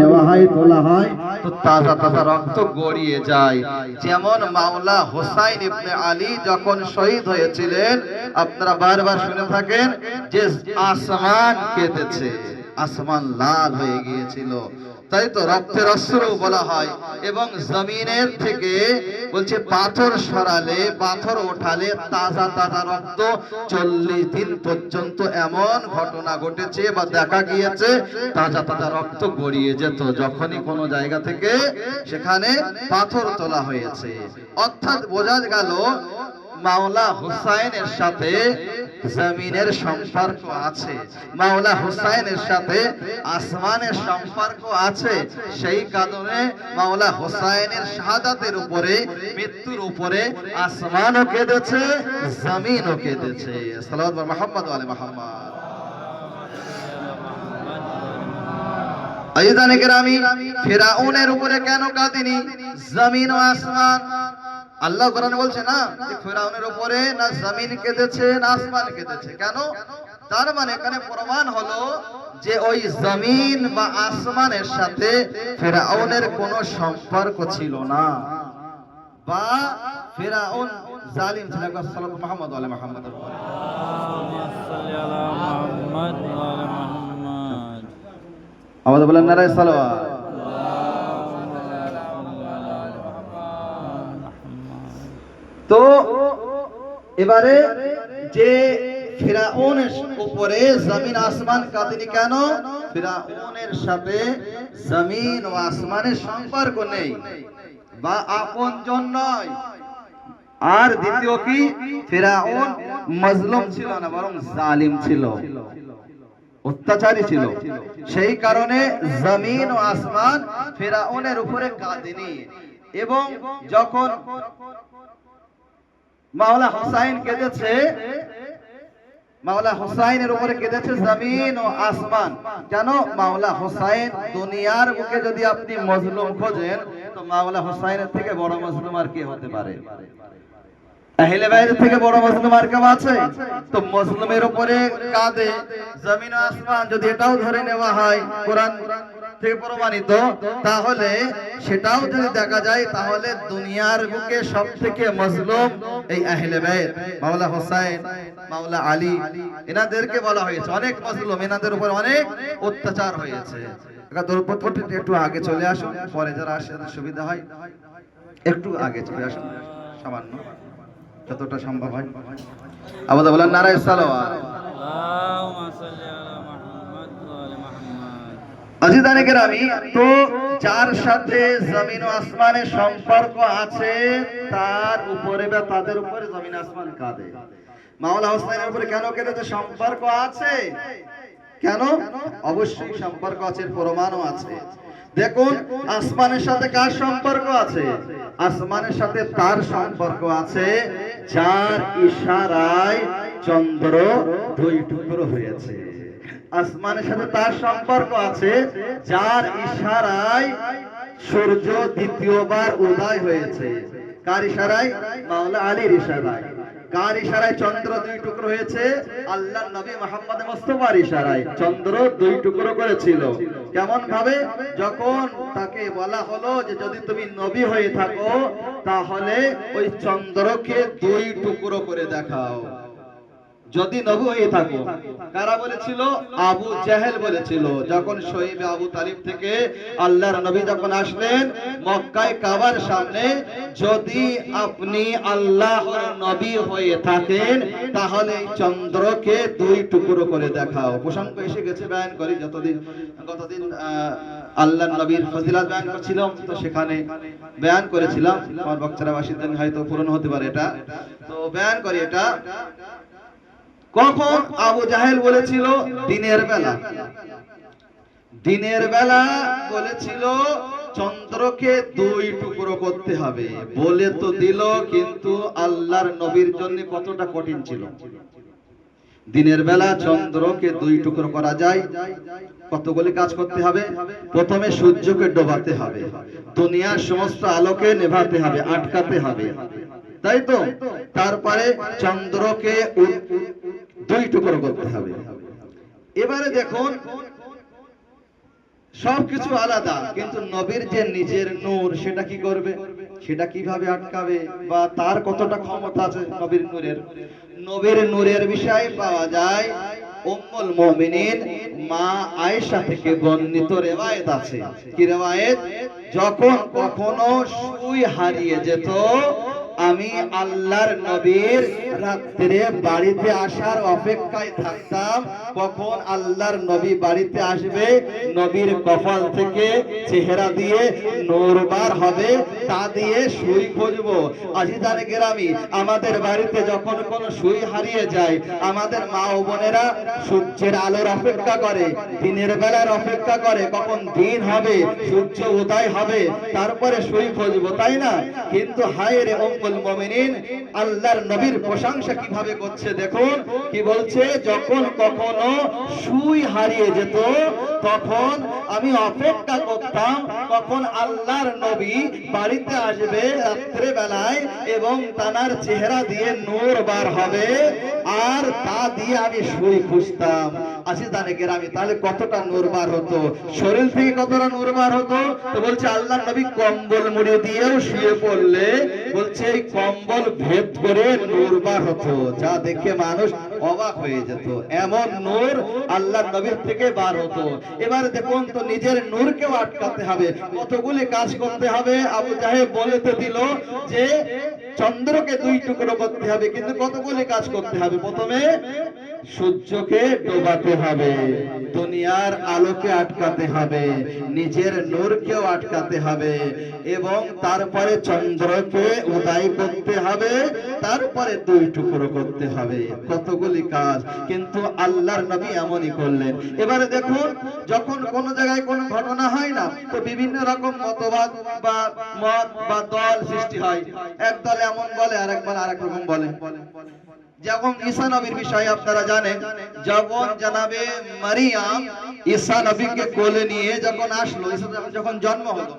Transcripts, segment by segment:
নেওয়া হয়, তোলা হয়, তো তাজা তাজা রক্ত গড়িয়ে যায়। যেমন মাওলা হুসাইন ইবনে আলী যখন শহীদ হয়েছিলেন, আপনারা বারবার শুনে থাকেন যে আসমান কেঁদেছে, আসমান লাল হয়ে গিয়েছিল, তাই তো রক্তের অশ্রু বলা হয়। এবং জমিনের থেকে বলছে পাথর সরালে, পাথর ওঠালে তাজা তাজা রক্ত 40 দিন পর্যন্ত এমন ঘটনা ঘটেছে বা দেখা গিয়েছে, তাজা তাজা রক্ত গড়িয়ে যেত যখনই কোনো জায়গা থেকে সেখানে পাথর তোলা হয়েছে। অর্থাৎ বোঝা গেল মাওলা হুসাইনের সাথে জমিনের সম্পর্ক আছে, মাওলা হুসাইনের সাথে আসমানের সম্পর্ক আছে। সেই কারণে মাওলা হুসাইনের শাহাদাতের উপরে, মৃত্যুর উপরে আসমানও কেঁদেছে, জমিনও কেঁদেছে। সাল্লাল্লাহু আলা মুহাম্মদ ওয়া আলি মুহাম্মদ। আইজানে কেরামি, ফিরাউনের উপরে কেন কাঁদেনি জমিন ও আসমান? আল্লাহ কোরআনে বলছে না যে ফিরাউনের উপরে না জমিন কেঁদেছে না আসমান কেঁদেছে। কেন? তার মানে এখানে প্রমাণ হলো যে ওই জমিন বা আসমানের সাথে ফিরাউনের কোনো সম্পর্ক ছিল না, বা ফিরাউন জালিম ছিল। সাল্লাল্লাহু মুহাম্মদ ওয়া আলি মুহাম্মদ। আমাদের বলেন নারায়ে সালাওয়াত। তো এবারে যে ফিরাউনের উপরে জমিন আসমান কাঁদেনি কেন? ফিরাউনের সাথে জমিন ও আসমানের সম্পর্ক নেই বা আপনজন নয়। আর দ্বিতীয় কি, ফিরাউন মজলুম ছিল না, বরং জালিম ছিল, অত্যাচারী ছিল। সেই কারণে জমিন ও আসমান ফিরাউনের উপরে কাঁদেনি। এবং যখন মাওলা হুসাইন কেঁদেছে, মাওলা হুসাইনের উপরে কেঁদেছে জমিন ও আসমান। কেন? মাওলা হুসাইন দুনিয়ার বুকে যদি আপনি মজলুম খোঁজেন, তো মাওলা হুসাইনের থেকে বড় মজলুম আর কে হতে পারে? আহলে বাইত থেকে বড় মজলুম আর কেউ আছে? তো মজলুমের উপরে কাঁদে জমিন ও আসমান, যদি এটাও ধরে নেওয়া হয় কোরআন থেকে প্রমাণিত, তাহলে সেটাও যদি দেখা যায়, তাহলে দুনিয়ার বুকে সবথেকে মজলুম এই আহলে বাইত, মাওলা হুসাইন, মাওলা আলী, এনাদেরকে বলা হয়েছে অনেক মজলুম, এনাদের উপর অনেক অত্যাচার হয়েছে। একটু আগে চলে আসুন, পরে যারা আসে সুবিধা হয়, একটু আগে চলে আসুন সামান্য, যতটা সম্ভব হয়। আমাদের বলেন নারায়ে সালাওয়াত। আজিজানে কেরামি, তো যার সাথে জমিন ও আসমানের সম্পর্ক আছে, তার উপরে বা তাদের উপরে জমিন আসমান কাঁদে। মাওলা হুসাইনের উপরে কেন কেঁদেছে? সম্পর্ক আছে। কেন? অবশ্যই সম্পর্ক আছে, প্রমাণও আছে। দেখুন, আসমানের সাথে কার সম্পর্ক আছে? আসমানের সাথে তার সম্পর্ক আছে যার ইশারায় চন্দ্র 2 টুকরো হয়েছে। আসমানের সাথে তার সম্পর্ক আছে যার ইশারায় সূর্য দ্বিতীয়বার উদয় হয়েছে। কার ইশারায়? মাওলা আলীর ইশারায়। কার ইশারায় চন্দ্র 2 টুকরো হয়েছে? আল্লাহর নবী মুহাম্মদ মুস্তাফার ইশারায় চন্দ্র 2 টুকরো করেছিল। কেমন ভাবে? যখন তাকে বলা হলো যে যদি তুমি নবী হয়ে থাকো, তাহলে ওই চন্দ্রকে 2 টুকরো করে দেখাও। যদি নবী হয়ে থাকো। কারা বলেছিল? আবু জাহেল বলেছিল। যখন শহীদ আবু তালিব থেকে আল্লাহর নবী যখন আসলেন মক্কায় কাবার সামনে, যদি আপনি আল্লাহর নবী হয়ে থাকেন, তাহলে চন্দ্রকে 2 টুকরো করে দেখাও। প্রসঙ্গ এসে গেছে, বয়ান করি। গতদিন আল্লাহর নবীর ফজিলত বয়ান করছিলাম, তো সেখানে বয়ান করেছিলাম। আমার বক্তারা বাসিন্দান হয়তো পূরণ হতে পারে এটা, তো বয়ান করি এটা। কখন আবু জাহেল বলেছিল? দিনের বেলা। দিনের বেলা বলেছিল চন্দ্রকে 2 টুকরো করতে হবে। বলে তো দিল, কিন্তু আল্লাহর নবীর জন্য কতটা কঠিন ছিল। দিনের বেলা চন্দ্রকে 2 টুকরো করা যায়, কতগুলি কাজ করতে হবে। প্রথমে সূর্যকে ডোবাতে হবে, দুনিয়ার সমস্ত আলোকে নেভাতে হবে, আটকাতে হবে, তাই তো? তারপরে চন্দ্রকে 2 টুকরো করতে হবে। এবারে দেখুন, সবকিছু আলাদা, কিন্তু নবীর যে নিজের নূর সেটা কি করবে, সেটা কিভাবে আটকাবে, বা তার কতটা ক্ষমতা আছে নবীর নূরের। নবীর নূরের বিষয় পাওয়া যায় উম্মুল মুমিনিন মা আয়েশা থেকে বর্ণিত রিওয়ায়েত আছে। কি রিওয়ায়েত? যখন কখনো সুই হারিয়ে যেত, আমি আল্লাহর নবীর রাত্রে বাড়িতে আসার অপেক্ষায় থাকতাম, কখন আল্লাহর নবী বাড়িতে আসবে, নবীর কপাল থেকে চেহারা দিয়ে নূর বার হবে, তা দিয়ে সুই খুঁজবো। আজিজানে গেরামি, আমাদের বাড়িতে যখন কোনো সুই হারিয়ে যায়, আমাদের মা ও বোনেরা সূর্যের আলোর অপেক্ষা করে, দিনের বেলার অপেক্ষা করে, কখন দিন হবে, সূর্য উদয় হবে, তারপরে সুই খুঁজবো, তাই না? কিন্তু হায় রে উম্মুল মুমিনিন, আল্লাহর নবীর প্রশংসা কিভাবে করছে দেখুন। কি বলছে? যখন কখনো সুই হারিয়ে যেত, তখন আমি অপেক্ষা করতাম কখন আল্লাহর নবী বাড়িতে আসবে রাত্রে বেলায়, এবং তানার চেহারা দিয়ে নূর বার হবে, আর তা দিয়ে আমি সুই খুঁজতাম। আজিজানে গেরামি, তাহলে কতটা নূর বার হতো, শরীর থেকে কতটা নূর বার হতো। তো বলছে আল্লাহর নবী কম্বল মুড়ি দিয়েও শুয়ে পড়লে, বলছে এই কম্বল ভেদ করে নূর বার হতো, যা দেখে মানুষ অবাক হয়ে যেত। এমন নূর আল্লাহর নবীর থেকে বার হতো। এবার দেখুন তো, নিজের নূরকেও আটকাতে হবে, কতগুলি কাজ করতে হবে। আবু জাহেল বলতে দিল যে চন্দ্রকে দুই টুকরো করতে হবে, কিন্তু কতগুলি কাজ করতে হবে। প্রথমে সূর্যকে ডোবাতে হবে, দুনিয়ার আলোকে আটকাতে হবে, নিজের নূরকেও আটকাতে হবে, এবং তারপরে চন্দ্রকে উদয় করতে হবে, তারপরে দুই টুকরো করতে হবে। কতগুলি কাজ, কিন্তু আল্লাহর নবী এমনই করলেন। এবারে দেখুন, যখন কোন জায়গায় কোনো ঘটনা হয় না, তো বিভিন্ন রকম মতবাদ বা মত বা দল সৃষ্টি হয়। এক দল এমন বলে, আরেক দল আরেক রকম বলে। যেমন ঈসা নবীর বিষয়ে আপনারা জানেন, যখন জনাবে মারিয়াম ঈসা নবীকে কোলে নিয়ে যখন আসলো, ঈসা যখন জন্ম হলো,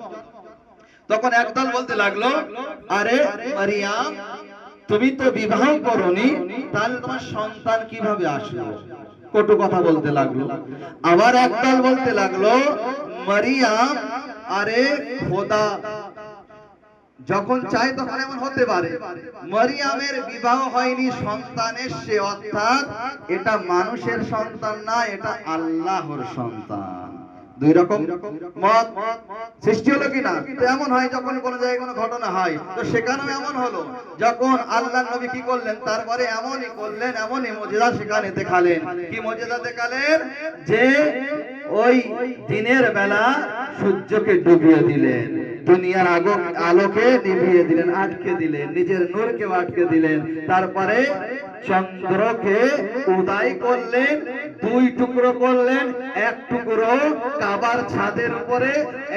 তখন একদল বলতে লাগলো, আরে মারিয়াম, তুমি তো বিবাহ করনি, তাহলে তোমার সন্তান কিভাবে আসলো? কটু কথা বলতে লাগলো। আবার একদল বলতে লাগলো, মারিয়াম, আরে খোদা যখন চায় তখন এমন হতে পারে, মারিয়ামের বিবাহ হয়নি, সন্তান এসছে, অর্থাৎ এটা মানুষের সন্তান না, এটা আল্লাহর সন্তান। দুই রকম মত সৃষ্টি হলো কিনা? তো এমন হয় যখন কোন জায়গায় কোনো ঘটনা হয়, তো সেখানেও এমন হলো। যখন আল্লাহর নবী কি করলেন, তারপরে এমনই করলেন, এমনই মুজিজা সেখানে দেখালেন। কি মুজিজা দেখালেন? যে ওই দিনের বেলা সূর্যকে ডুবিয়ে দিলেন, দুনিয়ার আলোকে নিভিয়ে দিলেন, আটকে দিলেন, নিজের নূরকে আটকে দিলেন, তারপরে চন্দ্রকে উদয় করলেন, দুই টুকরো করলেন, এক টুকরো কাবার ছাদের উপরে,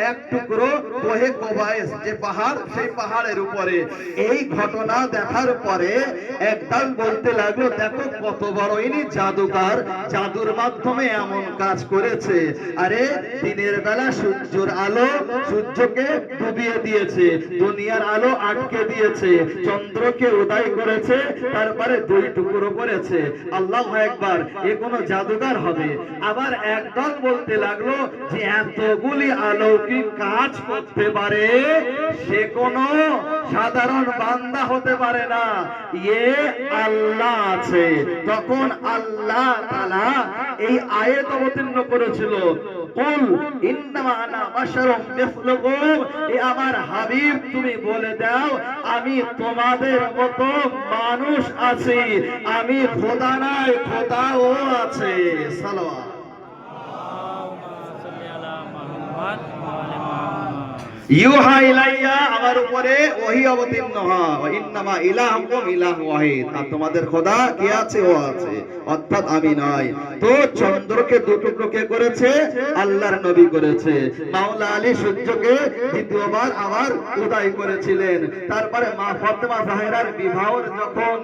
এক টুকরো কোহে কোবাইস যে পাহাড়, সেই পাহাড়ের উপরে। এই ঘটনা দেখার পরে একদল বলতে লাগলো, দেখো কত বড় ইনি জাদুকার, জাদুর মাধ্যমে এমন কাজ করেছে। আরে দিনের বেলা সূর্যের আলো সূর্যকে ডুবিয়ে দিয়েছে, দুনিয়ার আলো আটকে দিয়েছে, চন্দ্রকে উদয় করেছে, তারপরে দুই টুকরো করেছে। আল্লাহু আকবার, এ কোনো জাদুকার হবে? আবার একদল বলতে লাগলো যে এতগুলি অলৌকিক কাজ করতে পারে, সে কোনো সাধারণ বান্দা হতে পারে না, এ আল্লাহ আছে। তখন আল্লাহ তাআলা এই আয়াত অবতীর্ণ করেছিল, কুল ইন্নামা আনা বাশারুম মিসলুকুম, এ আমার হাবিব তুমি বলে দাও, আমি তোমাদের মতো মানুষ আছি, আমি খোদা নাই, খোদাও আছে। সালাওয়াত। ইউহা ইলাইয়া, আমার উপরে ওহী অবতীর্ণ হয়, ওয়া ইন্নামা ইলাহুকুম ইলাহু ওয়াহিদ, আর তোমাদের খোদা কে আছে? ও আছে, অর্থাৎ আমি নয়। তো চন্দ্রকে দু টুকরো কে করেছে? আল্লাহর নবী করেছে। মাওলা আলী সূর্যকে দ্বিতীয়বার আবার উদয় করেছিলেন। তারপরে মা ফাতেমা জাহরার বিবাহের যখন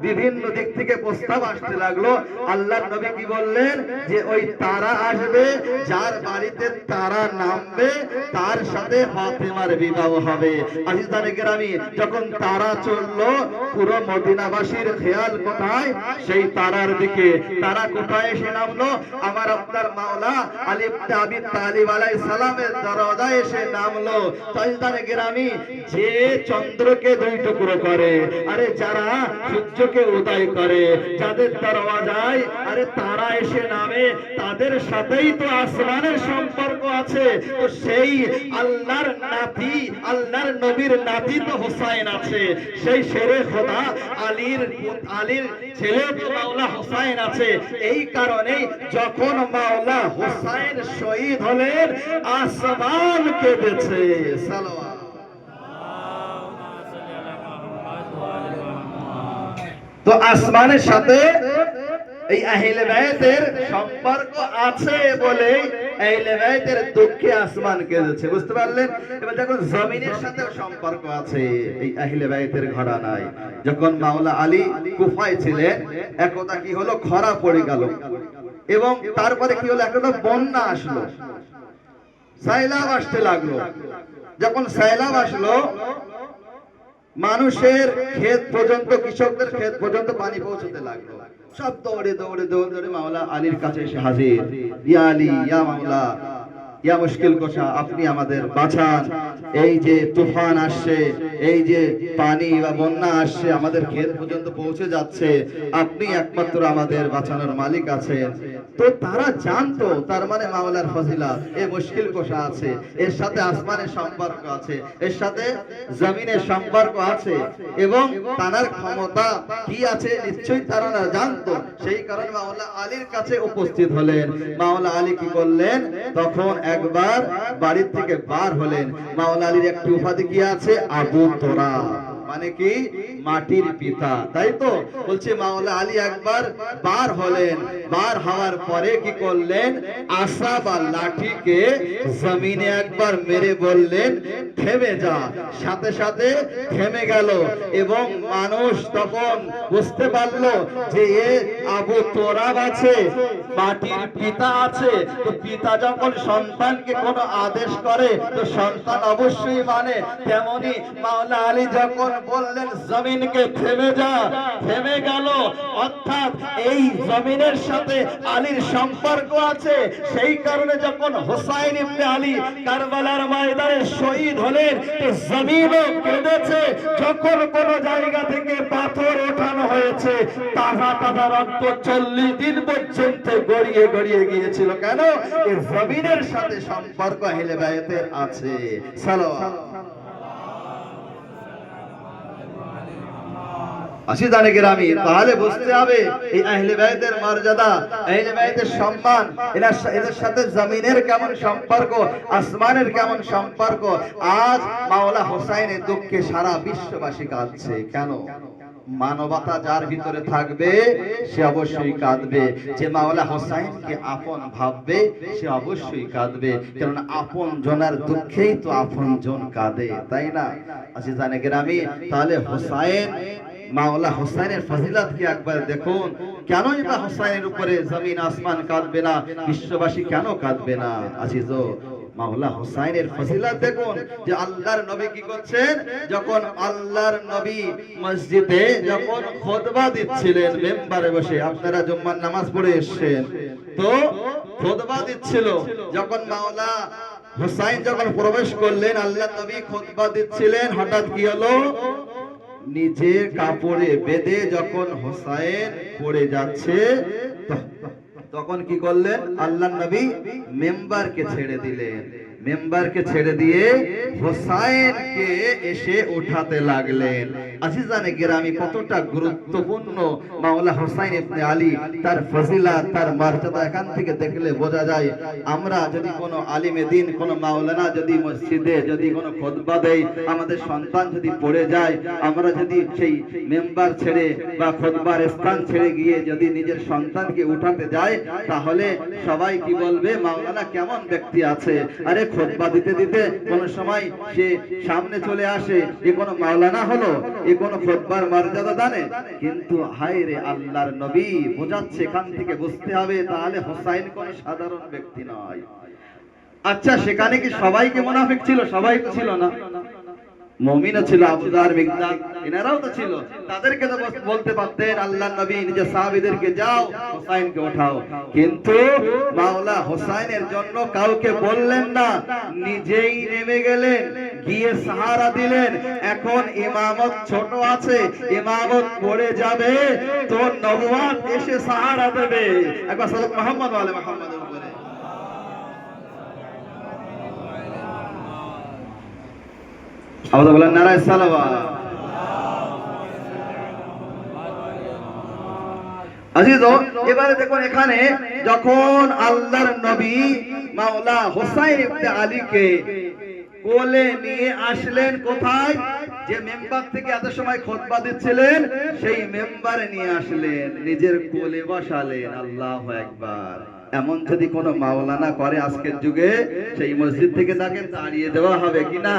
বিভিন্ন দিক থেকে প্রস্তাব আসতে লাগলো, আল্লাহর নবী কি বললেন? যে ওই তারা আসবে, যার বাড়িতে তারা নামবে, তার সাথে ফাতেমার বিবাহ হবে। আজিজানে কেরামি, যখন তারা চললো, পুরো মদিনাবাসীর খেয়াল কোথায়? সেই তারার দিকে। তারা কোথায় এসে নামলো? আমার আপনার মাওলা আলী ইবনে আবি তালিব আলাইহিস সালামের দরজায় এসে নামলো। আজিজানে কেরামি, যে চন্দ্রকে দুই টুকরো করে, আরে যারা সূর্যকে উদয় করে, যাদের দরওয়াজায় আরে তারা এসে নামে, তাদের সাথেই তো আসমানের সম্পর্ক আছে। তো সেই আল্লাহর নাতি, আল্লাহর নবীর নাতি তো হোসাইন আছে, সেই শেরে খোদা আলীর ছেলে তো মাওলা হোসাইন আছে। এই কারণে যখন মাওলা হোসাইন শহীদ হলেন, আসমান কেঁদেছে। সালাওয়াত। তো আসমানের সাথে এই আহলে বাইতের সম্পর্ক আছে বলে আহলে বাইতের দুঃখে আসমান কেঁদেছে, বুঝতে পারলেন? এবার দেখুন, জমিনের সাথেও সম্পর্ক আছে এই আহলে বাইতের ঘরানায়। যখন মাওলা আলী কুফায় ছিলেন, একদা কি হলো, খরা পড়ে গেল, এবং তারপরে কি হলো, একটা বন্যা আসলো, সাইলাব আসতে লাগলো। যখন সাইলাব আসলো, মানুষের ক্ষেত পর্যন্ত, কৃষকদের ক্ষেত পর্যন্ত পানি পৌঁছতে লাগলো। সব দৌড়ে দৌড়ে দৌড়ে দৌড়ে মাওলা আলীর কাছে এসে হাজির। ইয়া আলী, ইয়া মাওলা, ইয়া মুশকিল কোশা, আপনি আমাদের বাঁচান। এই যে তুফান আসছে, এই যে পানি বা বন্যা আসছে, আমাদের ক্ষেত পর্যন্ত পৌঁছে যাচ্ছে, আপনি একমাত্র আমাদের বাঁচানোর মালিক আছেন। তো তারা জানতো, তার মানে মাওলার ফজিলত, এই মুশকিল কোশা আছে, এর সাথে আসমানের সম্পর্ক আছে, এর সাথে জমিনের সম্পর্ক আছে, এবং তার ক্ষমতা কি আছে নিশ্চয়ই তারা না জানতো। সেই কারণে মাওলা আলীর কাছে উপস্থিত হলেন। মাওলা আলী কি করলেন? তখন একবার বাড়ির থেকে বার হলেন। মাওলা আলীর একটি উপাধি কি আছে? আবু তোরাব, মানে কি? মাটির পিতা, তাই তো? বলছে মাওলা আলী একবার বার হলেন, বার হওয়ার পরে কি করলেন? আসা বা লাঠিকে জমিনে একবার মেরে বললেন, থেমে যা। সাথে সাথে থেমে গেল, এবং মানুষ তখন বুঝতে পারলো যে এ আবু তোরাব আছে, মাটির পিতা আছে। তো পিতা যখন সন্তানকে কোনো আদেশ করে, তো সন্তান অবশ্যই মানে। তেমনি মাওলা আলী যখন বললেন জমিনকে থেমে যা, থেমে গেল। অর্থাৎ এই জমিনের সাথে আলীর সম্পর্ক আছে। সেই কারণে যখন হোসাইন ইবনে আলী কারবালার ময়দানে শহীদ হলেন, জমিনও কেঁদেছে। যখন কোন জায়গা থেকে পাথর ওঠানো হয়েছে, তাজা তাজা রক্ত 40 দিন পর্যন্ত গড়িয়ে গড়িয়ে গিয়েছিল। কেন? এই জমিনের সাথে সম্পর্ক আহলে বাইতের আছে। সালাওয়াত। আসিদানে কেরামি, তাহলে বুঝতে হবে এই আহলে বাইতের মর্যাদা, আহলে বাইতের সম্মান, এদের সাথে জমিনের কেমন সম্পর্ক, আসমানের কেমন সম্পর্ক। আজ মাওলা হোসাইনের দুঃখে সারা বিশ্ববাসী কাঁদছে। কেন? মানবতা যার ভিতরে থাকবে সে অবশ্যই কাঁদবে। যে মাওলা হোসাইনকে আপন ভাববে সে অবশ্যই কাঁদবে, কারণ আপন জনের দুঃখেই তো আপন জন কাঁদে, তাই না? আসিদানে কেরামি, তাহলে হোসাইন, মাওলা হোসাইনের ফজিলত কি একবার দেখুন। কেনই বা হোসাইনের উপরে জমিন আসমান কাঁদবে না, বিশ্ববাসী কেন কাঁদবে না? আজিজো, মাওলা হোসাইনের ফজিলত দেখুন, যে আল্লাহর নবী কি করছেন? যখন আল্লাহর নবী মসজিদে যখন খুতবা দিচ্ছিলেন মেম্বারে বসে, আপনারা জুম্মার নামাজ পড়ে এসেছেন, তো খুতবা দিচ্ছিল, যখন মাওলা হোসাইন যখন প্রবেশ করলেন, আল্লাহর নবী খুতবা দিচ্ছিলেন, হঠাৎ কি হলো? নিজের কাপড়ে বেঁধে যখন হোসাইন পড়ে যাচ্ছে, তখন কি করলেন? আল্লাহর নবী মেম্বারকে ছেড়ে দিলেন। মেম্বারকে ছেড়ে দিয়ে হোসাইনকে এসে উঠাতে লাগলেন। আজিজানে কেরামি, কতটা গুরুত্বপূর্ণ মাওলা হোসাইন ইবনে আলী, তার ফজিলত, তার মর্যাদা এখান থেকে দেখলে বোঝা যায়। আমরা যদি কোনো আলিমে দ্বীন, কোনো মাওলানা যদি মসজিদে যদি কোনো খুতবা দেয়, আমাদের সন্তান যদি পড়ে যায়, আমরা যদি সেই মেম্বার ছেড়ে বা খুতবার স্থান ছেড়ে গিয়ে যদি নিজের সন্তানকে উঠাতে যায়, তাহলে সবাই কি বলবে? মাওলানা কেমন ব্যক্তি আছে। আরে খুতবা দিতে দিতে কোন সময় সে সামনে চলে আসে, এ কোন মাওলানা হলো? এ কোন খুতবার মর্যাদা জানে? কিন্তু হায় রে, আল্লাহর নবী বোঝাচ্ছে, এখান থেকে বুঝতে হবে তাহলে হোসাইন কোন সাধারণ ব্যক্তি নয়। আচ্ছা সেখানে কি সবাইকে মুনাফিক ছিল? সবাই তো ছিল না, মুমিনও ছিল, আবু যার, মিকদাদ এনারাও তো ছিল। তাদেরকে তো বলতে পারতেন আল্লাহর নবী নিজের সাহাবীদেরকে যাও হোসাইনকে ওঠাও, কিন্তু মাওলা হোসাইনের জন্য কাউকে বললেন না, নিজেই নেমে গেলেন, গিয়ে সাহারা দিলেন। এখন ইমামত ছোট আছে, ইমামত পড়ে যাবে তো নবুয়ত এসে সাহারা দেবে। একবার সাল্লাল্লাহু মুহাম্মদ ওয়া আলি মুহাম্মাদের উপরে। আমাদের বলেন নারায়ে সালাওয়াত। আজিজ, এবারে দেখুন এখানে যখন আল্লাহর নবী মাওলা হোসাইন ইবনে আলীকে কোলে নিয়ে আসলেন, কোথায়? যে মেম্বার থেকে এত সময় খুতবা দিচ্ছিলেন সেই মেম্বারে নিয়ে আসলেন, নিজের কোলে বসালেন। আল্লাহু আকবার। এমন যদি কোনো মাওলানা করে আজকের যুগে, সেই মসজিদ থেকে তাকে তাড়িয়ে দেওয়া হবে কিনা?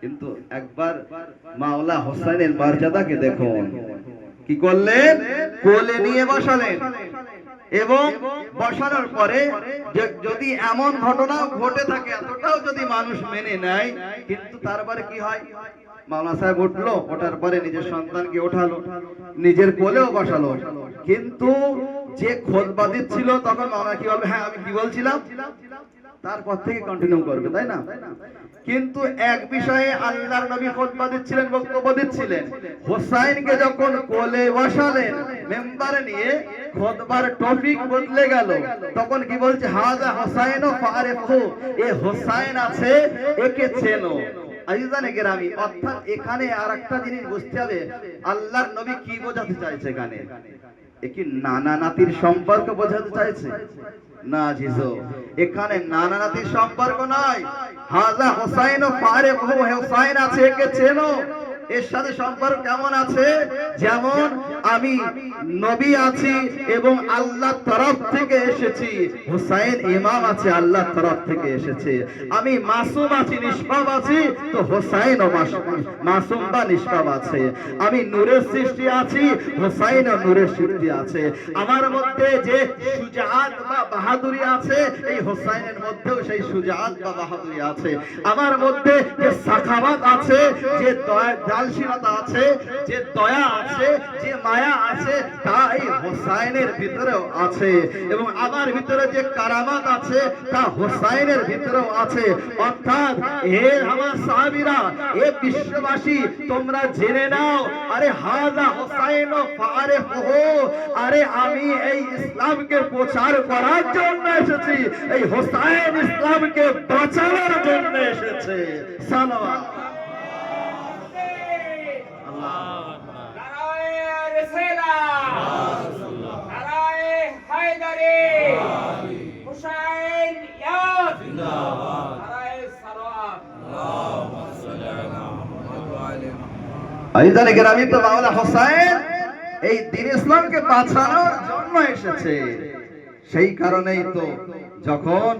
কিন্তু একবার মাওলা হোসেনের মর্যাদাকে দেখুন, কি করলেন? কোলে নিয়ে বসালেন, এবং বসানোর পরে যদি এমন ঘটনা ঘটে থাকে, এতটাও যদি মানুষ মেনে নেয়, কিন্তু তারপরে কি হয়? মাওলানা সাহেব উঠলো, ওঠার পরে নিজের সন্তানকে ওঠালো, নিজের কোলেও বসালো, কিন্তু যে খুতবা দিচ্ছিল তখন মাওলানা কি বলবে? হ্যাঁ আমি কি বলছিলাম, তারপর থেকে কন্টিনিউ করবে, তাই না? কিন্তু এক বিষয়ে আল্লাহর নবী খুতবা দিচ্ছিলেন, বক্তব্য দিচ্ছিলেন, হোসাইনকে যখন কোলে বসালেন মেম্বারে নিয়ে, খুতবার টপিক বদলে গেল। তখন কি বলছে? হাযা হোসাইন ফারিফু, এ হোসাইন আছে, একে চেনো। আজিজানে কেরামি, অর্থাৎ এখানে আরেকটা জিনিস বুঝতে হবে, আল্লাহর নবী কি বোঝাতে চাইছে এখানে? কি নানা নাতির সম্পর্ক বোঝাতে চাইছে? না জিজো, এখানে নানা নাতির সম্পর্ক নয়। হাযা হোসাইন ফারিফু, হোসাইন আছে, একে চেনো। এর সাথে সম্পর্ক কেমন আছে? যেমন আমি নবী আছি এবং আল্লাহর তরফ থেকে এসেছি, হোসাইন ইমাম আছে, আল্লাহর তরফ থেকে এসেছে। আমি মাসুম আছি, নিষ্পাপ আছি, তো হোসাইনও মাসুম বা নিষ্পাপ আছে। আমি নূরের সৃষ্টি আছি, হোসাইনও নূরের সৃষ্টি আছে। আমার মধ্যে যে সুজাত বা বাহাদুরি আছে, এই হোসাইনের মধ্যেও সেই সুজাত বা বাহাদুরি আছে। আমার মধ্যে যে সাখাওয়াত আছে, যে দালশীলতা আছে, যে দয়া আছে, যে মায়া আছে, তা এই হোসাইনের ভিতরেও আছে। এবং আমার ভিতরে যে কারামাত আছে, তা হোসাইনের ভিতরেও আছে। অর্থাৎ হে আমার সাহাবীরা, হে বিশ্ববাসী, তোমরা জেনে নাও, আরে হাযা হোসাইন ফারিফুহু, আরে আমি এই ইসলামকে প্রচার করার জন্য এসেছি, এই হোসাইন ইসলামকে বাঁচানোর জন্য এসেছে। সালাওয়াত। আইজানে গ্রামী, তো মাওলানা হোসেন এই দ্বীন ইসলামকে বাঁচানোর জন্য এসেছে। সেই কারণেই তো যখন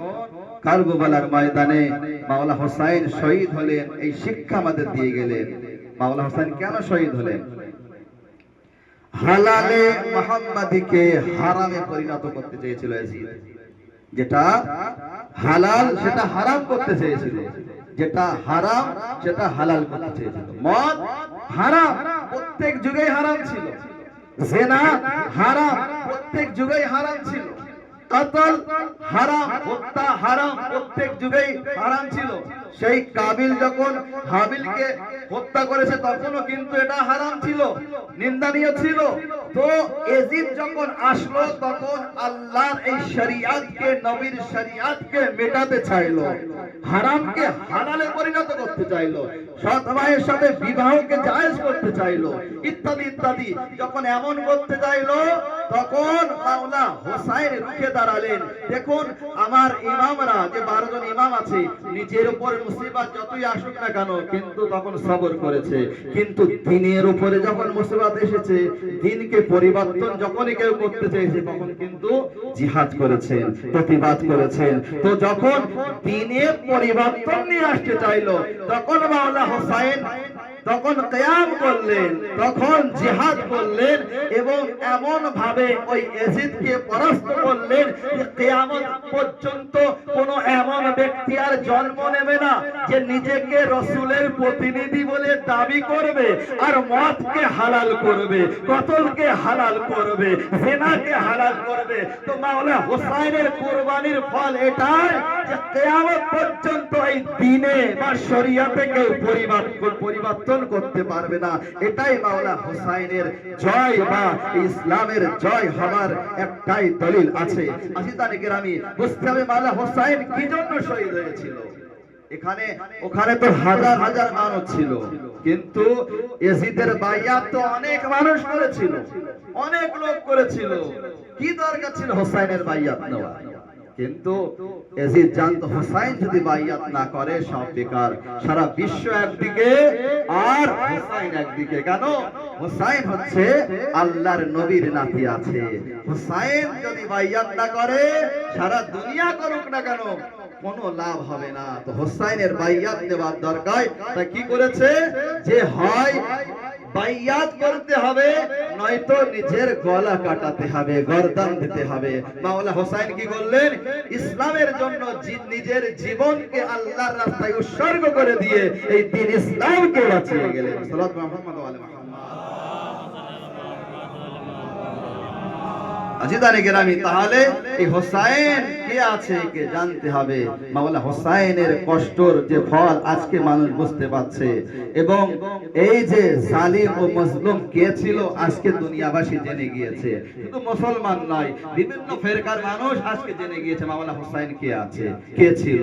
কারবালার ময়দানে মাওলানা হোসেন শহীদ হলেন, এই শিক্ষা আমাদের দিয়ে গেলেন। মাওলানা হোসেন কেন শহীদ হলেন? হালালে মুহাম্মাদিকে হারামে পরিণত করতে চেয়েছিল ইয়াজিদ। যেটা হালাল সেটা হারাম করতে চেয়েছিল, যেটা হারাম সেটা হালাল করতে চেয়েছিল। মদ হারাম, প্রত্যেক যুগেই হারাম ছিল। জিনা হারাম, প্রত্যেক যুগেই হারাম ছিল। কতল হারাম, হত্যা হারাম, প্রত্যেক যুগেই হারাম ছিল। সেই কাবিল যখন হাবিলকে হত্যা করেছে তখনও কিন্তু এটা হারাম ছিল, নিন্দনীয় ছিল। তো ইয়াজিদ যখন আসলো তখন আল্লাহর এই শরিয়াতকে, নবীর শরিয়াতকে মেটাতে চাইলো, হারামকে হালালে পরিণত করতে চাইলো, সৎ ভাইয়ের সাথে বিবাহকে জায়েজ করতে চাইলো, ইত্যাদি ইত্যাদি। যখন এমন করতে চাইলো তখন মাওলানা হোসাইন রুখে দাঁড়ালেন। দেখুন আমার ইমামরা, যে 12 জন ইমাম আছে, নিজের উপর মুসিবত যতই আসুক না কেন, কিন্তু তখন সবর করেছে। কিন্তু দ্বীনের উপরে যখন মুসিবত এসেছে, দ্বীনকে পরিবর্তন যখনই কেউ করতে চেয়েছে, তখন কিন্তু জিহাদ করেছেন, প্রতিবাদ করেছেন। তো যখন দ্বীনে পরিবর্তন নিয়ে আসতে চাইলো, তখন মাওলানা হোসেন তখন কিয়াম করলেন, তখন জিহাদ করলেন এবং এমন ভাবে ওই ইয়াজিদকে পরাস্ত করলেন যে কিয়ামত পর্যন্ত কোন এমন ব্যক্তি আর জন্ম নেবে না যে নিজেকে রাসূলের প্রতিনিধি বলে দাবি করবে আর মদকে হালাল করবে, কতলকে হালাল করবে, জিনাকে হালাল করবে। তো মাওলা হোসাইনের কুরবানির ফল এটাই যে কিয়ামত পর্যন্ত এই দ্বীনে বা শরীয়তে কেউ পরিবর্তন করতে পারবে না। এটাই মাওলা হোসাইনের জয় বা ইসলামের জয় হওয়ার একটাই দলিল আছে। আজিজানে কেরামি, বুঝতে হবে মাওলা হোসাইন কি জন্য শহীদ হয়েছিল। এখানে ওখানে তো হাজার হাজার মানুষ ছিল, কিন্তু ইয়াজিদের বাইয়াত তো অনেক মানুষ করেছিল, অনেক লোক করেছিল। কি দরকার ছিল হোসাইনের বাইয়াত নেওয়া? কিন্তু ইয়াজিদ জানতো হোসাইন যদি বাইয়াত না করে সব বেকার, সারা বিশ্ব একদিকে আর হোসাইন একদিকে। কেন? হোসাইন হচ্ছে আল্লাহর নবীর নাতি আছে। হোসাইন যদি বাইয়াত না করে সারা দুনিয়া করুক না কেন কোনো লাভ হবে না। তো হোসাইনের বাইয়াত দেওয়ার দরকার। তা কি করেছে যে হয় বাইয়াত করতে হবে, নয়তো নিজের গলা কাটাতে হবে, গর্দান দিতে হবে। মাওলা হোসাইন কি করলেন? ইসলামের জন্য নিজের জীবনকে আল্লাহর রাস্তায় উৎসর্গ করে দিয়ে এই দ্বীন ইসলামকে বাঁচিয়ে গেলেন। সাল্লাল্লাহু আলাইহি ওয়া সাল্লাম। আজিদানে কেরামি, তাহলে এই হোসাইন কে আছে কে জানতে হবে। মাওলা হোসাইনের কষ্টর যে ফল আজকে মানুষ বুঝতে পারছে, এবং এই যে জালিম ও মজলুম কে ছিল আজকে দুনিয়াবাসী জেনে গিয়েছে। শুধু মুসলমান নয়, বিভিন্ন ফেরকার মানুষ আজকে জেনে গিয়েছে মাওলা হোসাইন কে আছে, কে ছিল।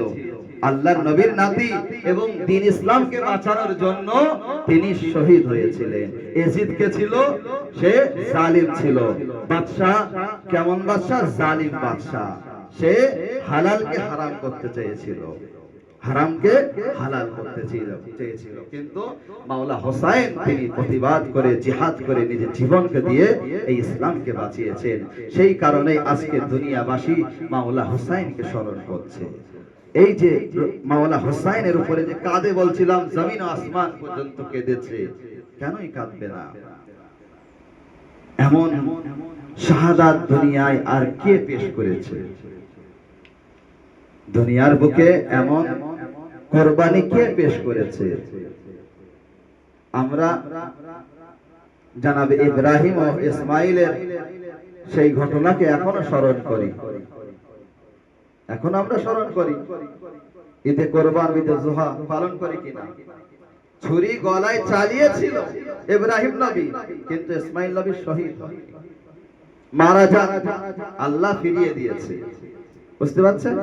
আল্লাহর নবীর নাতি এবং দ্বীন ইসলামকে বাঁচানোর জন্য তিনি শহীদ হয়েছিলেন। ইয়াজিদ কে ছিল? সে জালিম ছিল, বাদশা। কেমন বাদশা? জালিম বাদশা। সে হালালকে হারাম করতে চেয়েছিল, হারামকে হালাল করতে চেয়েছিল। কিন্তু মাওলা হোসাইন তিনি প্রতিবাদ করে, জিহাদ করে, নিজের জীবনকে দিয়ে এই ইসলামকে বাঁচিয়েছেন। সেই কারণে আজকে দুনিয়াবাসী মাওলা হোসাইনকে স্মরণ করছে। এই যে মাওলা হোসাইনের উপরে যে কাঁদে বলছিলাম, জমিন ও আসমান পর্যন্ত কেঁদেছে, কেনই কাঁদবে না? এমন শাহাদাত দুনিয়ায় আর কে পেশ করেছে? দুনিয়ার বুকে এমন কোরবানি কে পেশ করেছে? আমরা জানাবে ইব্রাহিম ও ইসমাইলের সেই ঘটনাকে এখনো স্মরণ করি, এখন আমরা স্মরণ করি। ঈদে কোরবান, ঈদে জুহা পালন করি কিনা? ছুরি গলায় চালিয়েছিল ইব্রাহিম নবী, কিন্তু ইসমাইল নবী শহীদ মারা যান, আল্লাহ ফিরিয়ে দিয়েছে। বুঝতে পারছেন?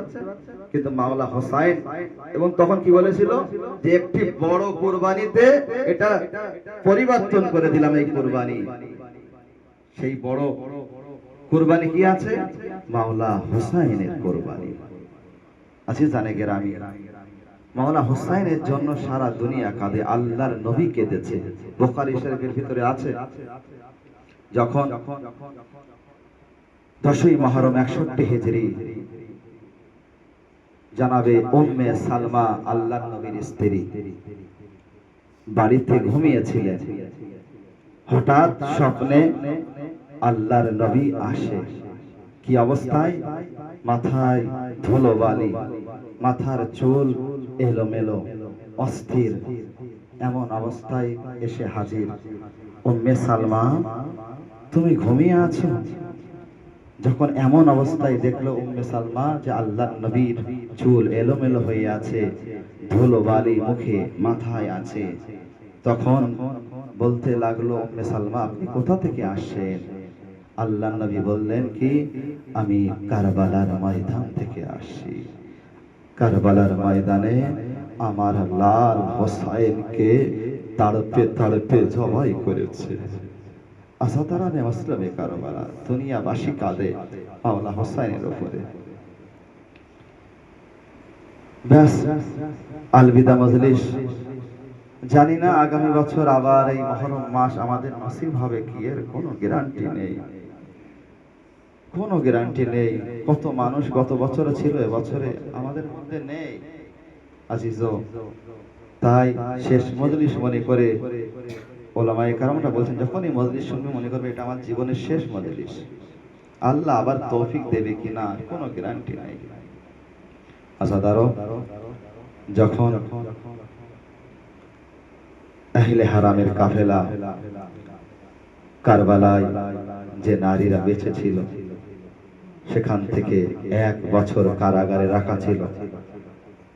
কিন্তু মাওলা হোসাইন, এবং তখন কি বলেছিল যে একটি বড় কুরবানিতে এটা পরিবর্তন করে দিলাম এই কুরবানি। সেই বড় কুরবানি কি আছে? মাওলা হোসাইনের কুরবানি আছে। জানে গেরামি, মাওলা হোসাইনের জন্য সারা দুনিয়া কাঁদে, আল্লাহর নবী কেঁদেছে। বুখারী শরীফের ভিতরে আছে, যখন 10ই মুহররম 61 হিজরি জানাবে উম্মে সালমা আল্লাহর নবীর স্ত্রী বাড়িতে ঘুমিয়েছিলেন, হঠাৎ স্বপ্নে আল্লাহর নবী আসে। কি অবস্থায়? মাথায় ধুলোবালি, মাথার চুল এলোমেলো, অস্থির, এমন অবস্থায় এসে হাজির। উম্মে সালমা, তুমি ঘুমিয়ে আছো? যখন এমন অবস্থায় দেখলো উম্মে সালমা যে আল্লাহর নবীর চুল এলোমেলো হয়ে আছে, ধুলোবালি মুখে মাথায় আছে, তখন বলতে লাগলো, উম্মে সালমা আপনি কোথা থেকে আসছেন? আল্লাহর নবী বললেন কি, আমি কারবালার ময়দান থেকে আসছি। কারবালার ময়দানে আমার লাল হোসাইনকে তাড়পে তাড়পে জবাই করেছে। আসাতারানে মাসলামে কারবালা, দুনিয়াবাসী কাঁদে মাওলা হোসাইনের উপরে। ব্যাস, আলবিদা মজলিস। জানি না আগামী বছর আবার এই মুহররম মাস আমাদের নসিব হবে কি, এর কোনো গ্যারান্টি নেই, কোনো গ্যারান্টি নেই। কত মানুষ গত বছরে ছিল, এবছরে আমাদের মধ্যে নেই। আজিজো, তাই শেষ মজলিস মনে করে ওলামায়ে কেরামরা বলছেন, যখন এই মজলিস শুনবে মনে করবে এটা আমার জীবনের শেষ মজলিস। আল্লাহ আবার তৌফিক দেবে কিনা কোনো গ্যারান্টি নাই। আসাদারো যখন আহলে হারামের কাফেলা কারবালায় যে নারীরা বেঁচে ছিল, সেখান থেকে 1 বছর কারাগারে রাখা ছিল।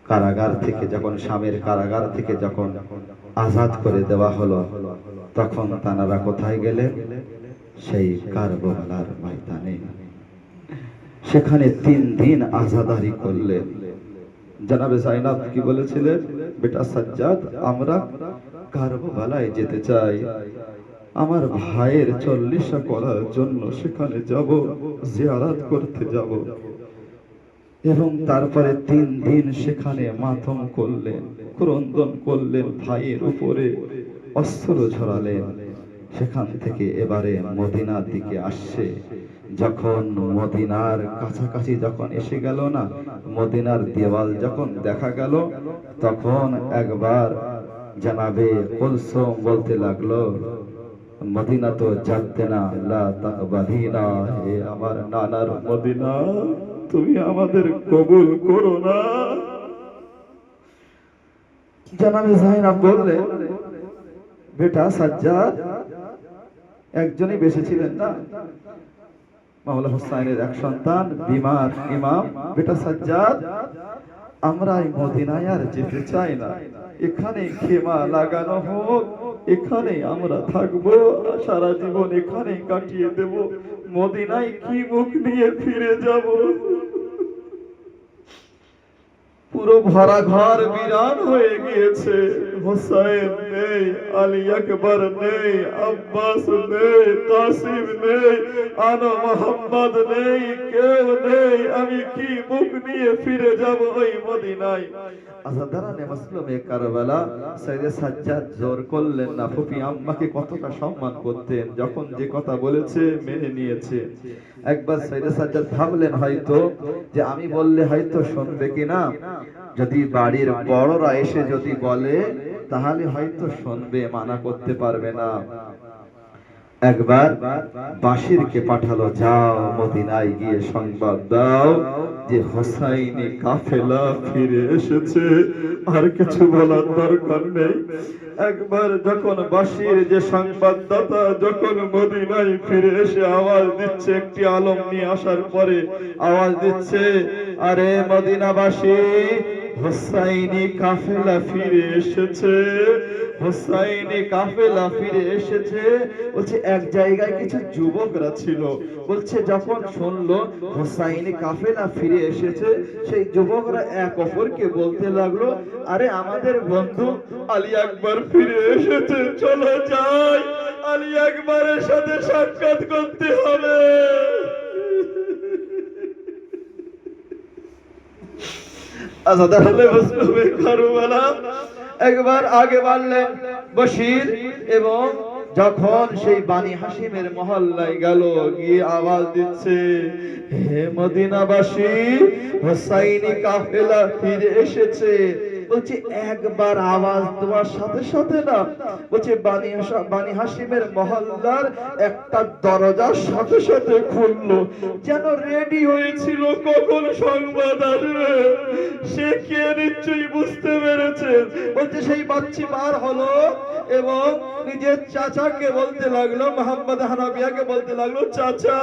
কারাগার থেকে যখন শামের কারাগার থেকে যখন আজাদ করে দেওয়া হলো, তখন তারা কোথায় গেলেন? সেই কারবালার ময়দানে। সেখানে 3 দিন আজাদারি করলেন। জনাবে জাইনাব কি বলেছিলেন? বেটা সাজ্জাদ, আমরা কারবালায় যেতে চাই, আমার ভাইয়ের 40 করার জন্য সেখানে যাব, জিয়ারত করতে যাব। এবং তারপরে 3 দিন সেখানে মাতম করলেন, ক্রন্দন করলেন, ভাইয়ের উপরে অস্ত্র ঝরালেন। সেখান থেকে এবারে মদিনার দিকে আসছে। যখন মদিনার কাছাকাছি যখন এসে গেল না, মদিনার দেওয়াল যখন দেখা গেল, তখন একবার জানাবে কুলসুম বলতে লাগলো, মদিনা তো জানতে না, লা তাকবালিনা, হে আমার নানার মদিনা, তুমি আমাদের কবুল করো না। জানাবে জাইনাব বললে, বেটা সাজ্জাদ, একজনই বেঁচে ছিলেন না, মাওলা হুসাইনের এক সন্তান, বিমার ইমাম। বেটা সাজ্জাদ, আমরা এই মদিনায় আর যেতে চাই না, এখানে খেমা লাগানো হোক, এখানে আমরা থাকবো, সারা জীবন এখানে কাটিয়ে দেব, মদিনায় কি মুখ নিয়ে ফিরে যাব। পুরো ভরা ঘর বিরান হয়ে গিয়েছে। হুসাইন নেই, আলী আকবর নেই, আব্বাস নেই, কাসিম নেই, আনো মোহাম্মদ নেই, কেউ নেই। আমি কি মুখ নিয়ে ফিরে যাব ওই মদিনায়? আজাদারানে মুসলিমে কারবালা সাইয়েদে সাজ্জাদ জোর করলেন না। ফুফি আম্মাকে কতটা সম্মান করতেন, যখন যে কথা বলেছে মেনে নিয়েছে। একবার সাইয়েদে সাজ্জাদ ভাবলেন হয়তো যে আমি বললে হয়তো শুনবে কিনা, যদি বাড়ির বড়রা এসে যদি বলে তাহলে হয়তো শুনবে, মানা করতে পারবে না। একবার বাশিরকে পাঠালো, যাও মদিনায় গিয়ে সংবাদ দাও যে হুসাইনি কাফেলা ফিরে এসেছে, আর কিছু বলার দরকার নেই। একবার যখন বাশির যে সংবাদদাতা যখন মদিনায় ফিরে এসে আওয়াজ দিচ্ছে, একটি আলম নিয়ে আসার পরে আওয়াজ দিচ্ছে, আরে মদিনাবাসী, হুসাইনি কাফেলা ফিরে এসেছে, হুসাইনি কাফেলা ফিরে এসেছে। বলছে এক জায়গায় কিছু যুবকরা ছিল, বলছে যখন শুনলো হুসাইনি কাফেলা ফিরে এসেছে, সেই যুবকরা এক অপরকে বলতে লাগলো, আরে আমাদের বন্ধু আলী আকবর ফিরে এসেছে, চলো যাই, আলী আকবরের সাথে সাক্ষাৎ করতে হবে। আজাদারে মুসলিমে কারবালা একবার আগে বাড়লেন বশির, এবং যখন সেই বানি হাশিমের মহল্লায় গেল, গিয়ে আওয়াজ দিচ্ছে, হে মদিনাবাসী, হুসাইনি কাফেলা ফিরে এসেছে। বলছে একবার আওয়াজ দেওয়ার সাথে সাথে না, বলছে বানি হাশিমের মহল্লার একটা দরজার সাথে সাথে খুললো, যেন রেডি হয়েছিল কখন সংবাদ আসবে। সে কে নিশ্চয়ই বুঝতে পেরেছে। বলছে সেই বাচ্চি বার হলো এবং নিজের চাচাকে বলতে লাগলো, মোহাম্মদ হানাফিয়াকে বলতে লাগলো, চাচা,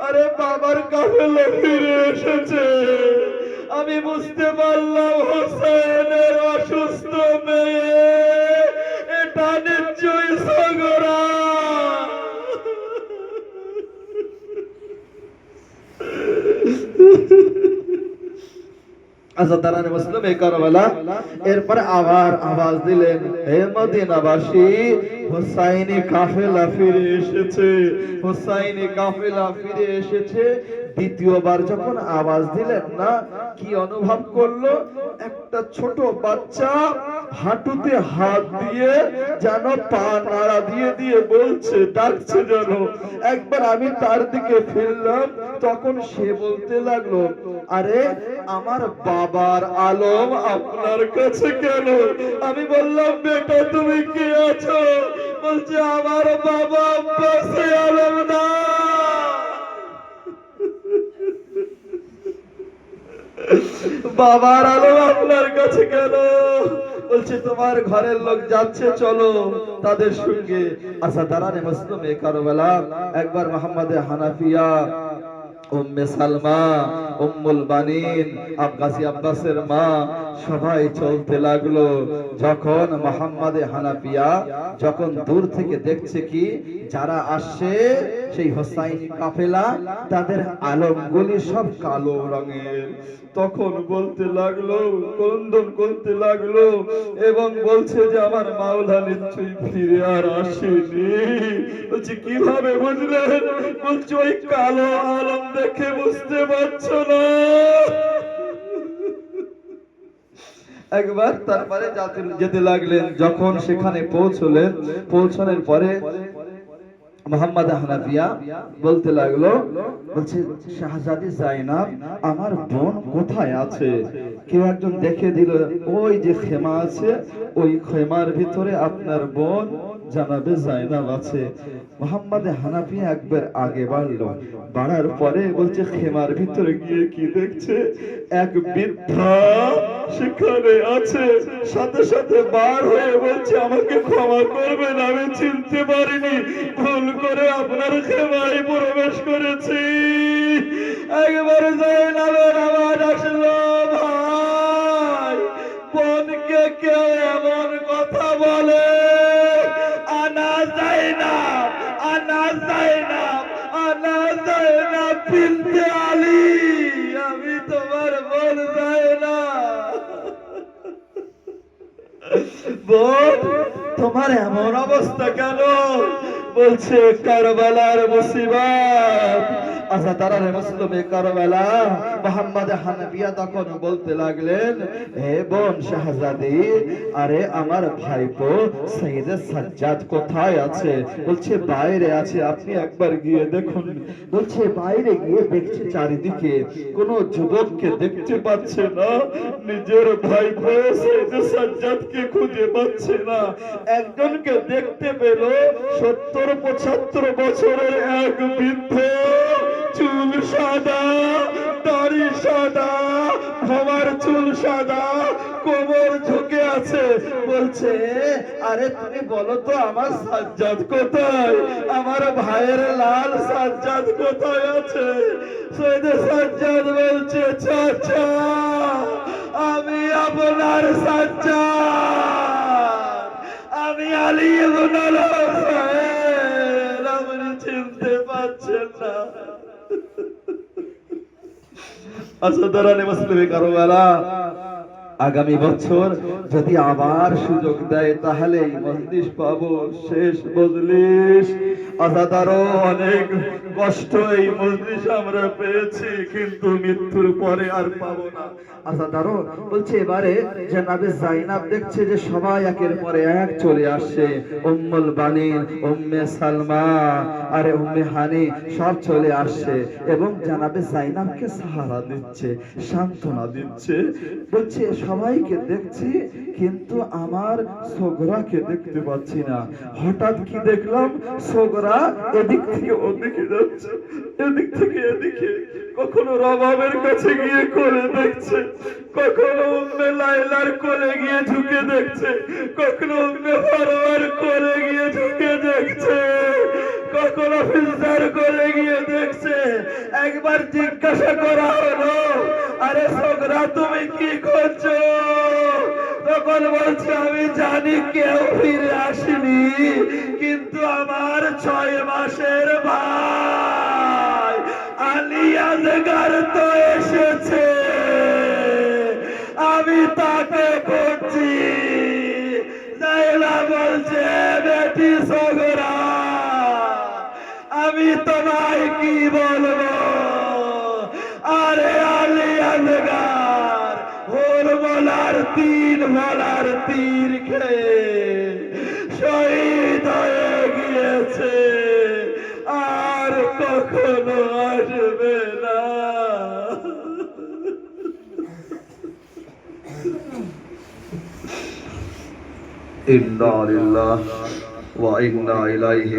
আরে বাবার কাফেলা ফিরে এসেছে। আমি বুঝতে পারলাম হোসেনের অসুস্থ মেয়ে, এটা নিশ্চয়ই সগরা। আজাদারানে মুসলিমে কারবালা এরপরে আবার আওয়াজ দিলেন, হে মদিনাবাসী, হুসাইনি কাফেলা ফিরে এসেছে, হুসাইনি কাফেলা ফিরে এসেছে। দ্বিতীয়বার যখন আওয়াজ দিলেন না, কি অনুভব করলো? একটা ছোট বাচ্চা হাঁটুতে হাত দিয়ে যেন পা নাড়া দিয়ে দিয়ে বলছে, ডাকছে যেন। একবার আমি তার দিকে ফিরলাম, তখন সে বলতে লাগলো, আরে আমার বাবার আলম আপনার কাছে কেন? আমি বললাম, বেটা তুমি কে আছো? বলছে, আমার বাবা আব্বাসে আলম না। বাবার আলম আপনার কাছে কেন? বলছে, তোমার ঘরের লোক যাচ্ছে, চলো তাদের সঙ্গে। আচ্ছা, দাঁড়ানে মুসলিমে কারবালা একবার মোহাম্মদে হানাফিয়া, উম্মে সালমা, উম্মুল বানিন, আব্বাসী আব্বাসের মা সবাই চলতে লাগলো। যখন মোহাম্মদে হানাফিয়া যখন দূর থেকে দেখছে কি যারা আসছে সেই হোসাইনি কাফেলা, তাদের আলমগুলি সব কালো রঙের, তখন বলতে লাগলো, ক্রন্দন করতে লাগলো এবং বলছে যে আমার মাওলা নিশ্চয়ই ফিরে আর আসেনি। বলছে, কিভাবে বুঝলেন? বলছে, ওই কালো আলম দেখে বুঝতে পারছো না? একবার তারপরে যেতে লাগলেন, যখন সেখানে পৌঁছলেন, পৌঁছানোর পরে মোহাম্মদ হানাফিয়া বলতে লাগলো, বলছে, শাহজাদি জাইনাব আমার বোন কোথায় আছে? কেউ একজন দেখে দিল, ওই যে খেমা আছে, ওই খেমার ভিতরে আপনার বোন জানাবে জাইনাব আছে। মোহাম্মদ হানাফিয়া একবার আগে বাড়লো, বাড়ার পরে বলছে, খেমার ভিতরে গিয়ে কি দেখছে? এক বৃদ্ধা সেখানে আছে। সাথে সাথে বার হয়ে বলছে, আমাকে ক্ষমা করবেন, আমি চিনতে পারিনি, ভুল করে আপনার খেমায় প্রবেশ করেছি। একবারে জাইনাবের আওয়াজ আসলো, ভাই বোনকে কেউ এমন কথা বলে? আনা জাইনাব, আনা জাইনাব, আনা জাইনাব বিনতে আলী, আমি তোমার বোন জাইনাব। বোন, তোমার এমন অবস্থা কেন? বলছে, কারবালার মুসিবত। আচ্ছা, তারা মুসলিমে কারবালা মোহাম্মদ হানাফিয়া তখন বলতে লাগলেন, হে বোন শাহজাদি, আরে আমার ভাইপো সৈয়দ সাজ্জাদ কোথায় আছে? বলছে, বাইরে আছে, আপনি একবার গিয়ে দেখুন। বলছে, বাইরে গিয়ে দেখছে চারিদিকে কোন যুবককে দেখতে পাচ্ছে না, নিজের ভাইপো সৈয়দ সাজ্জাদকে খুঁজে পাচ্ছে না। একজনকে দেখতে পেল, 70-75 বছরের এক বৃদ্ধ, চুল সাদা, দাড়ি সাদা, আমার চুল সাদা, কোমর ঝুঁকে আছে। বলছে, আরে তুমি বলো তো আমার সাজ্জাদ কোথায়? আমার ভাইয়ের লাল সাজ্জাদ কোথায় আছে? সৈয়দ সাজ্জাদ বলছে, চাচা আমি আপনার সাজ্জাদ, আমি আলী ইবনে হোসেন, আপনি চিনতে পারছেন না? আচ্ছা, দাঁড়ানে মুসলিমে কারবালা আগামী বছর যদি আবার সুযোগ দেয় তাহলে এই মজলিস পাবো, শেষ মজলিস। আজাদারও অনেক কষ্ট এই মজলিস আমরা পেয়েছি, কিন্তু মৃত্যুর পরে আর পাবো না। আজাদারও বলছে, এবারে জনাবে জাইনাব দেখছে যে সবাই একের পরে এক চলে আসছে, উম্মুল বানিন, উম্মে সালমা, আরে উম্মে হানি সব চলে আসছে এবং জনাবে জাইনাবকে সাহারা দিচ্ছে, সান্ত্বনা দিচ্ছে। বলছে, সবাইকে দেখছি কিন্তু আমার সোগরাকে দেখতে পাচ্ছি না। হঠাৎ কি দেখলাম, সোগরা এদিক থেকে ওদিকে যাচ্ছে, এদিক থেকে এদিকে, কখনো রবাবের কাছে গিয়ে করে দেখছে, কখনো উম্মে লাইলার কোলে গিয়ে ঝুঁকে দেখছে, কখনো উম্মে ফরওয়ার কোলে গিয়ে ঝুঁকে দেখছে, কখনো ফিজার কোলে গিয়ে দেখছে। একবার জিজ্ঞাসা করা হলো, আরে সোগরা তুমি কি করছো? তখন বলছে, আমি জানি কেউ ফিরে আসেনি, কিন্তু আমার 6 মাসের ভাই আলী আজগার তো এসেছে, আমি তাকে খুঁজছি। জাইলা বলছে, বেটি সোগরা, আমি তোমায় কি বলবো, তিন ভোলার তীর খেয়ে শহীদ হয়ে গিয়েছে, আর কখনো আসবে না। ইন্না লিল্লাহি ওয়া ইন্না ইলাইহি